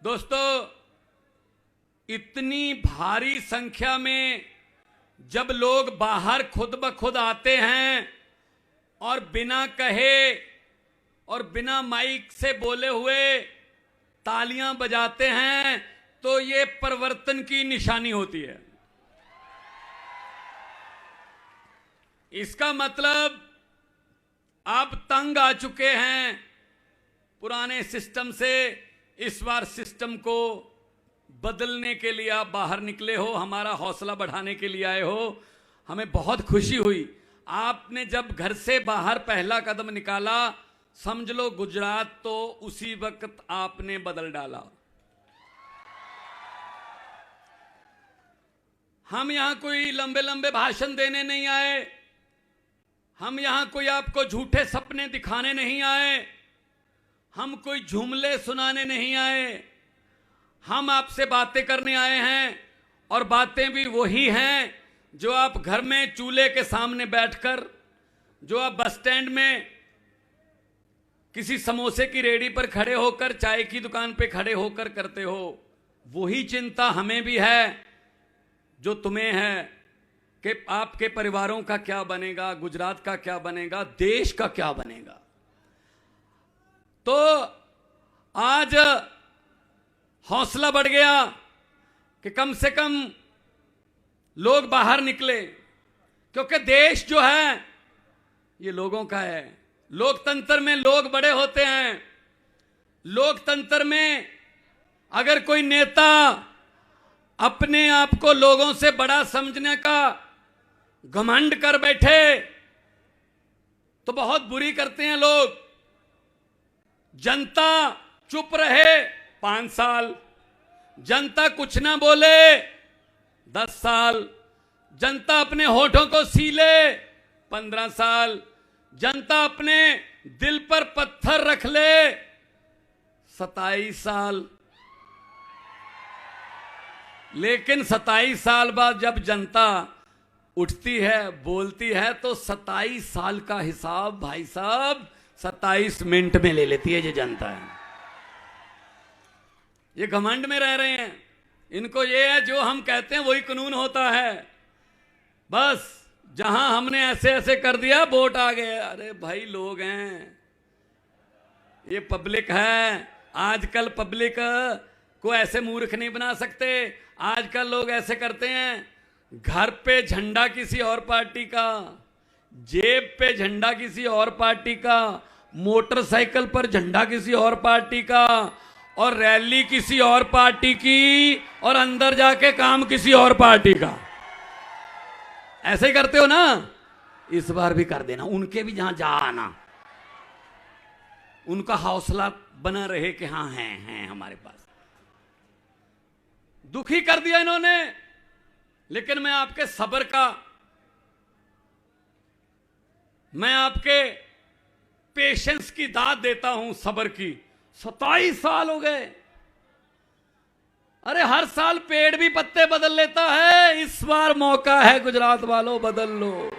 दोस्तों, इतनी भारी संख्या में जब लोग बाहर खुद ब खुद आते हैं और बिना कहे और बिना माइक से बोले हुए तालियां बजाते हैं, तो ये परिवर्तन की निशानी होती है। इसका मतलब आप तंग आ चुके हैं पुराने सिस्टम से। इस बार सिस्टम को बदलने के लिए आप बाहर निकले हो, हमारा हौसला बढ़ाने के लिए आए हो। हमें बहुत खुशी हुई। आपने जब घर से बाहर पहला कदम निकाला, समझ लो गुजरात तो उसी वक्त आपने बदल डाला। हम यहां कोई लंबे लंबे भाषण देने नहीं आए, हम यहां कोई आपको झूठे सपने दिखाने नहीं आए, हम कोई जुमले सुनाने नहीं आए। हम आपसे बातें करने आए हैं, और बातें भी वही हैं जो आप घर में चूल्हे के सामने बैठकर, जो आप बस स्टैंड में किसी समोसे की रेहड़ी पर खड़े होकर, चाय की दुकान पे खड़े होकर करते हो। वही चिंता हमें भी है जो तुम्हें है कि आपके परिवारों का क्या बनेगा, गुजरात का क्या बनेगा, देश का क्या बनेगा। तो आज हौसला बढ़ गया कि कम से कम लोग बाहर निकले, क्योंकि देश जो है ये लोगों का है। लोकतंत्र में लोग बड़े होते हैं। लोकतंत्र में अगर कोई नेता अपने आप को लोगों से बड़ा समझने का घमंड कर बैठे तो बहुत बुरी करते हैं लोग। जनता चुप रहे 5 साल, जनता कुछ ना बोले 10 साल, जनता अपने होठों को सीले 15 साल, जनता अपने दिल पर पत्थर रख ले 27 साल। लेकिन 27 साल बाद जब जनता उठती है, बोलती है, तो 27 साल का हिसाब भाई साहब 27 मिनट में ले लेती है ये जनता है। ये घमंड में रह रहे हैं। इनको ये है जो हम कहते हैं वही कानून होता है। बस जहां हमने ऐसे ऐसे कर दिया वोट आ गए। अरे भाई, लोग हैं, ये पब्लिक है। आजकल पब्लिक को ऐसे मूर्ख नहीं बना सकते। आजकल लोग ऐसे करते हैं, घर पे झंडा किसी और पार्टी का, जेब पे झंडा किसी और पार्टी का, मोटरसाइकिल पर झंडा किसी और पार्टी का, और रैली किसी और पार्टी की, और अंदर जाके काम किसी और पार्टी का। ऐसे ही करते हो ना, इस बार भी कर देना। उनके भी जहां जा आना, उनका हौसला बना रहे कि हाँ हैं हमारे पास। दुखी कर दिया इन्होंने, लेकिन मैं आपके सब्र का, मैं आपके पेशेंस की दाद देता हूं, सब्र की। 27 साल हो गए। अरे हर साल पेड़ भी पत्ते बदल लेता है, इस बार मौका है गुजरात वालों, बदल लो।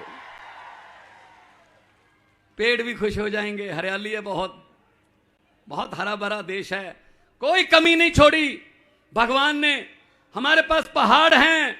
पेड़ भी खुश हो जाएंगे। हरियाली है, बहुत बहुत हरा भरा देश है, कोई कमी नहीं छोड़ी भगवान ने। हमारे पास पहाड़ हैं,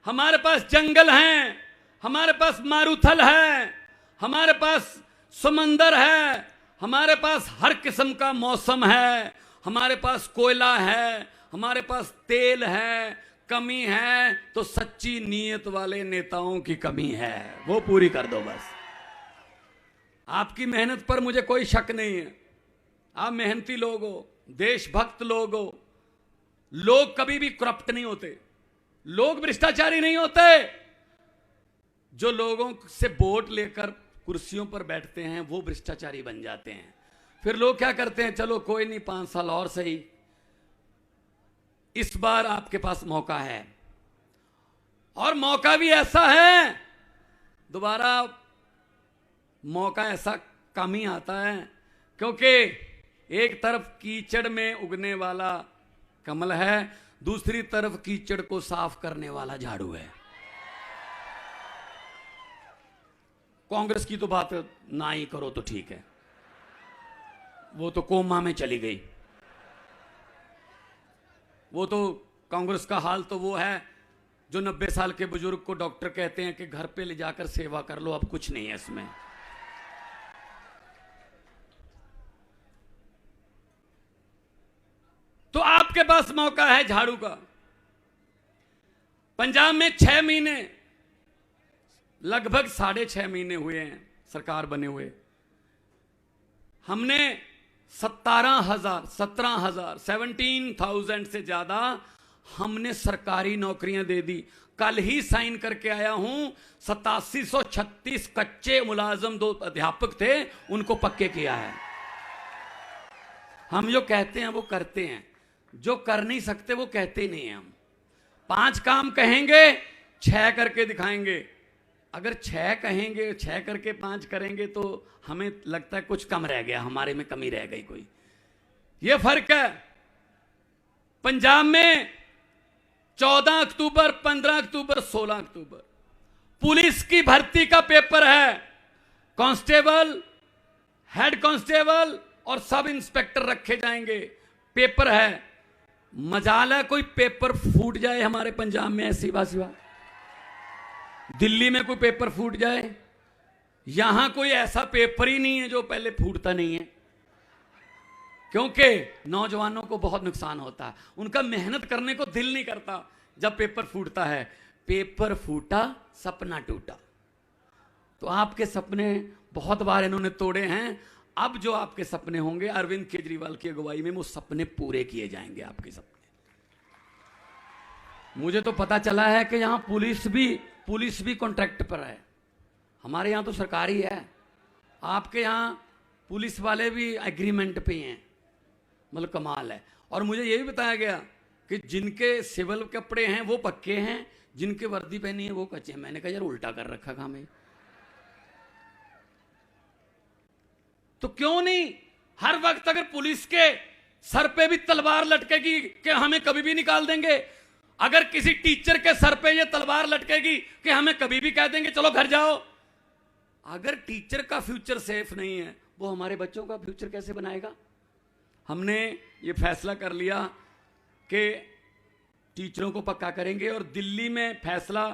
हमारे पास जंगल हैं, हमारे पास मारूथल है, हमारे पास समंदर है, हमारे पास हर किस्म का मौसम है, हमारे पास कोयला है, हमारे पास तेल है। कमी है तो सच्ची नीयत वाले नेताओं की कमी है, वो पूरी कर दो बस। आपकी मेहनत पर मुझे कोई शक नहीं है। आप मेहनती लोग हो, देशभक्त लोग हो। लोग कभी भी करप्ट नहीं होते, लोग भ्रष्टाचारी नहीं होते। जो लोगों से वोट लेकर कुर्सियों पर बैठते हैं वो भ्रष्टाचारी बन जाते हैं। फिर लोग क्या करते हैं, चलो कोई नहीं 5 साल और सही। इस बार आपके पास मौका है, और मौका भी ऐसा है, दोबारा मौका ऐसा कम ही आता है, क्योंकि एक तरफ कीचड़ में उगने वाला कमल है, दूसरी तरफ कीचड़ को साफ करने वाला झाड़ू है। कांग्रेस की तो बात ना ही करो तो ठीक है, वो तो कोमा में चली गई। वो तो कांग्रेस का हाल तो वो है जो 90 साल के बुजुर्ग को डॉक्टर कहते हैं कि घर पे ले जाकर सेवा कर लो, अब कुछ नहीं है इसमें। तो आपके पास मौका है झाड़ू का। पंजाब में 6 महीने, लगभग 6.5 महीने हुए हैं सरकार बने हुए। हमने 17,000 से ज्यादा हमने सरकारी नौकरियां दे दी। कल ही साइन करके आया हूं, 8736 कच्चे मुलाजम 2 अध्यापक थे, उनको पक्के किया है। हम जो कहते हैं वो करते हैं, जो कर नहीं सकते वो कहते नहीं हैं। हम 5 काम कहेंगे, 6 करके दिखाएंगे। अगर 6 कहेंगे, 6 करके 5 करेंगे तो हमें लगता है कुछ कम रह गया, हमारे में कमी रह गई कोई। ये फर्क है। पंजाब में 14 अक्टूबर, 15 अक्टूबर, 16 अक्टूबर पुलिस की भर्ती का पेपर है। कांस्टेबल, हेड कांस्टेबल और सब इंस्पेक्टर रखे जाएंगे। पेपर है। मजाल है कोई पेपर फूट जाए हमारे पंजाब में, ऐसी बात। दिल्ली में कोई पेपर फूट जाए, यहां कोई ऐसा पेपर ही नहीं है जो पहले फूटता नहीं है, क्योंकि नौजवानों को बहुत नुकसान होता है। उनका मेहनत करने को दिल नहीं करता जब पेपर फूटता है। पेपर फूटा, सपना टूटा। तो आपके सपने बहुत बार इन्होंने तोड़े हैं। अब जो आपके सपने होंगे अरविंद केजरीवाल की अगुवाई में, वो सपने पूरे किए जाएंगे। आपके सपने, मुझे तो पता चला है कि यहां पुलिस भी कॉन्ट्रैक्ट पर है। हमारे यहां तो सरकारी है, आपके यहां पुलिस वाले भी एग्रीमेंट पे हैं। मतलब कमाल है। और मुझे यह भी बताया गया कि जिनके सिविल कपड़े हैं वो पक्के हैं, जिनके वर्दी पहनी है वो कच्चे हैं। मैंने कहा यार उल्टा कर रखा काम है। तो क्यों नहीं हर वक्त अगर पुलिस के सर पे भी तलवार लटकेगी कि हमें कभी भी निकाल देंगे, अगर किसी टीचर के सर पे ये तलवार लटकेगी कि हमें कभी भी कह देंगे चलो घर जाओ, अगर टीचर का फ्यूचर सेफ नहीं है, वो हमारे बच्चों का फ्यूचर कैसे बनाएगा? हमने ये फैसला कर लिया कि टीचरों को पक्का करेंगे। और दिल्ली में फैसला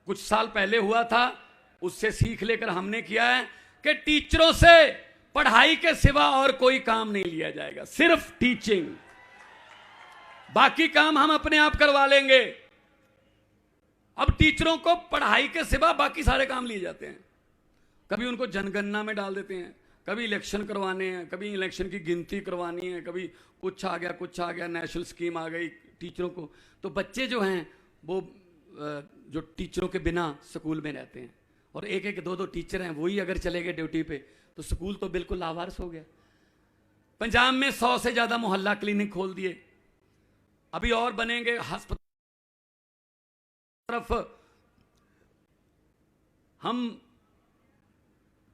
कुछ साल पहले हुआ था, उससे सीख लेकर हमने किया है कि टीचरों से पढ़ाई के सिवा और कोई काम नहीं लिया जाएगा, सिर्फ टीचिंग। बाकी काम हम अपने आप करवा लेंगे। अब टीचरों को पढ़ाई के सिवा बाकी सारे काम लिए जाते हैं। कभी उनको जनगणना में डाल देते हैं, कभी इलेक्शन करवाने हैं, कभी इलेक्शन की गिनती करवानी है, कभी कुछ आ गया, नेशनल स्कीम आ गई टीचरों को। तो बच्चे जो हैं वो जो टीचरों के बिना स्कूल में रहते हैं, और एक एक दो दो टीचर हैं, वही अगर चले गए ड्यूटी पे तो स्कूल तो बिल्कुल लावारिस हो गया। पंजाब में 100 से ज्यादा मोहल्ला क्लिनिक खोल दिए, अभी और बनेंगे। अस्पताल तरफ हम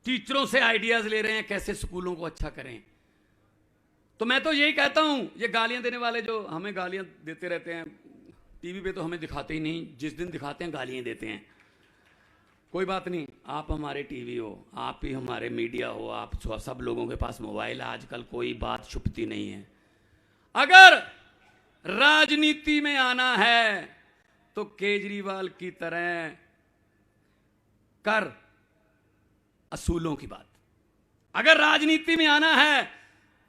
टीचरों से आइडियाज ले रहे हैं कैसे स्कूलों को अच्छा करें। तो मैं तो यही कहता हूं, ये गालियां देने वाले जो हमें गालियां देते रहते हैं टीवी पे, तो हमें दिखाते ही नहीं, जिस दिन दिखाते हैं गालियां देते हैं। कोई बात नहीं, आप हमारे टीवी हो, आप ही हमारे मीडिया हो, आप सब लोगों के पास मोबाइल है आजकल, कोई बात छुपती नहीं है। अगर राजनीति में आना है तो केजरीवाल की तरह कर असूलों की बात। अगर राजनीति में आना है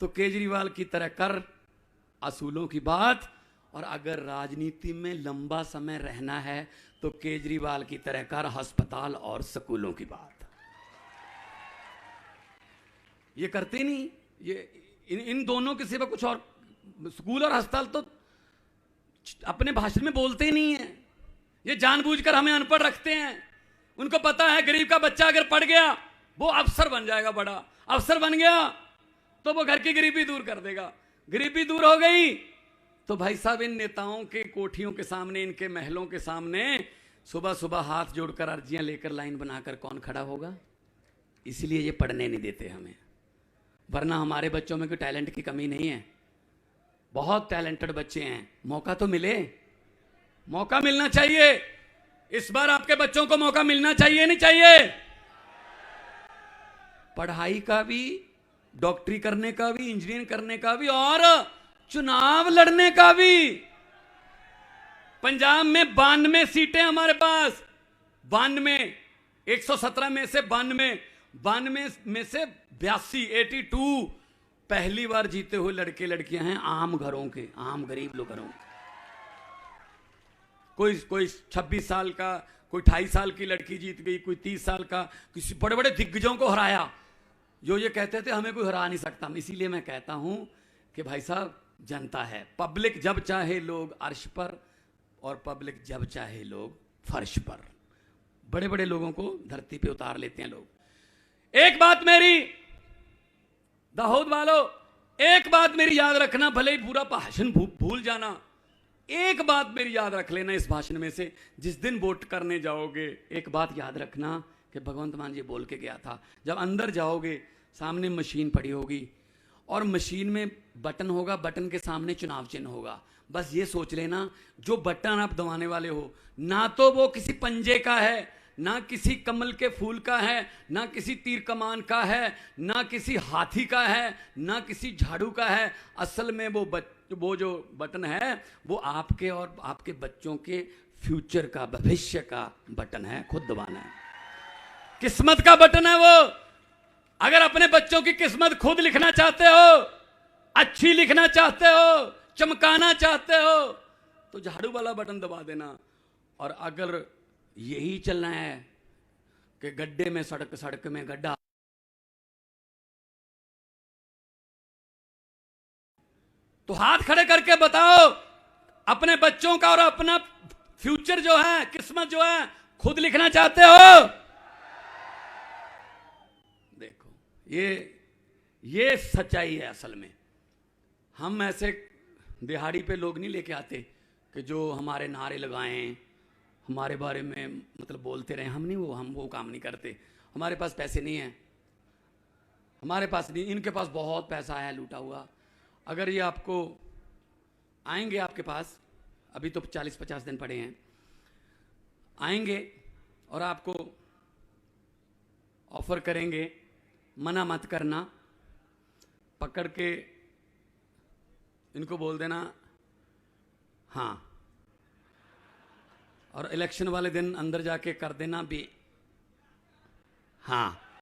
तो केजरीवाल की तरह कर असूलों की बात, और अगर राजनीति में लंबा समय रहना है तो केजरीवाल की तरह कर अस्पताल और स्कूलों की बात। ये करते नहीं, ये इन दोनों के सिवा कुछ और, स्कूल और अस्पताल तो अपने भाषण में बोलते ही नहीं है। ये जानबूझकर हमें अनपढ़ रखते हैं। उनको पता है गरीब का बच्चा अगर पढ़ गया वो अफसर बन जाएगा, बड़ा अफसर बन गया तो वो घर की गरीबी दूर कर देगा। गरीबी दूर हो गई तो भाई साहब इन नेताओं के कोठियों के सामने, इनके महलों के सामने सुबह सुबह हाथ जोड़कर अर्जियां लेकर लाइन बनाकर कौन खड़ा होगा? इसलिए ये पढ़ने नहीं देते हमें, वरना हमारे बच्चों में कोई टैलेंट की कमी नहीं है। बहुत टैलेंटेड बच्चे हैं, मौका तो मिले, मौका मिलना चाहिए। इस बार आपके बच्चों को मौका मिलना चाहिए, नहीं चाहिए? पढ़ाई का भी, डॉक्टरी करने का भी, इंजीनियरिंग करने का भी, और चुनाव लड़ने का भी। पंजाब में 92 सीटें हमारे पास, 92, 117 में से 92 में से 82 पहली बार जीते हुए लड़के लड़कियां हैं, आम घरों के, आम गरीब लोग घरों के। कोई 26 साल का, कोई 28 साल की लड़की जीत गई, कोई 30 साल का, किसी बड़े बड़े दिग्गजों को हराया जो ये कहते थे हमें कोई हरा नहीं सकता। इसीलिए मैं कहता हूं कि भाई साहब, जनता है, पब्लिक जब चाहे लोग अर्श पर और पब्लिक जब चाहे लोग फर्श पर। बड़े बड़े लोगों को धरती पे उतार लेते हैं लोग। एक बात मेरी दाऊद वालों, एक बात मेरी याद रखना, भले ही पूरा भाषण भूल जाना, एक बात मेरी याद रख लेना इस भाषण में से। जिस दिन वोट करने जाओगे एक बात याद रखना कि भगवंत मान जी बोल के गया था, जब अंदर जाओगे सामने मशीन पड़ी होगी और मशीन में बटन होगा, बटन के सामने चुनाव चिन्ह होगा। बस ये सोच लेना, जो बटन आप दबाने वाले हो, ना तो वो किसी पंजे का है, ना किसी कमल के फूल का है, ना किसी तीर कमान का है, ना किसी हाथी का है, ना किसी झाड़ू का है। असल में वो जो बटन है वो आपके और आपके बच्चों के फ्यूचर का, भविष्य का बटन है, खुद दबाना है। किस्मत का बटन है वो। अगर अपने बच्चों की किस्मत खुद लिखना चाहते हो, अच्छी लिखना चाहते हो, चमकाना चाहते हो, तो झाड़ू वाला बटन दबा देना। और अगर यही चलना है कि गड्ढे में सड़क में गड्ढा, तो हाथ खड़े करके बताओ, अपने बच्चों का और अपना फ्यूचर जो है, किस्मत जो है, खुद लिखना चाहते हो? देखो, ये सच्चाई है। असल में हम ऐसे दिहाड़ी पे लोग नहीं लेके आते कि जो हमारे नारे लगाएं, हमारे बारे में मतलब बोलते रहे। हम वो काम नहीं करते। हमारे पास पैसे नहीं है, हमारे पास नहीं, इनके पास बहुत पैसा है लूटा हुआ। अगर ये आपको आएंगे आपके पास, अभी तो 40-50 दिन पड़े हैं, आएंगे और आपको ऑफर करेंगे, मना मत करना, पकड़ के इनको बोल देना हाँ, और इलेक्शन वाले दिन अंदर जाके कर देना भी हाँ।